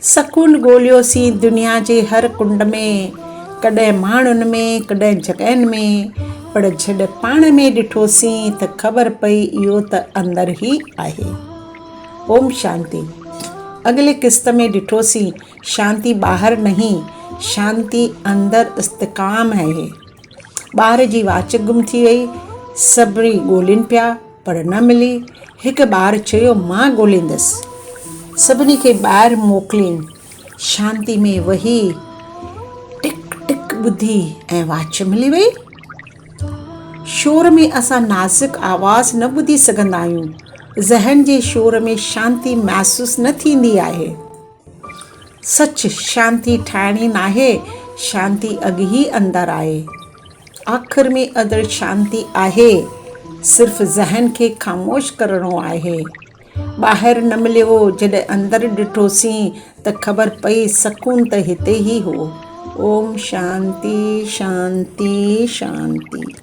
सकून ॻोल्हियोसीं दुनिया जे हर कुंड में, कॾहिं माण्हुनि में कॾहिं जॻहियुनि में, पर जॾहिं पाण में ॾिठोसीं त ख़बर पई इहो त अंदरि ई आहे। ओम शांति। अगले किस्त में ॾिठोसीं शांति ॿाहिरि नहीं, शांति अंदरि इस्तिकाम आहे। ॿार जी वाच गुम थी वई, सभई ॻोल्हिनि पिया पर न मिली। हिकु ॿारु चयो मां ॻोल्हींदुसि। सभिनी खे ॿाहिरि मोकिलियईं। शांति में वही टिक टिक ॿुधी ऐं वाच मिली वई। शोर में असां नाज़ुक आवाज़ न ॿुधी सघंदा आहियूं। ज़हन जे शोर में शांति महसूसु न थींदी आहे। सच शांति ठाहिणी नाहे, शांति अॻु ई अंदरि आहे। आख़िर में अंदरि शांति आहे, सिर्फ़ु ज़हन खे ख़ामोश करणो आहे। ॿाहिरि न मिलियो, जॾहिं अंदरि ॾिठोसीं त ख़बर पई सकून त हिते ई हो। ओम शांति शांति शांति।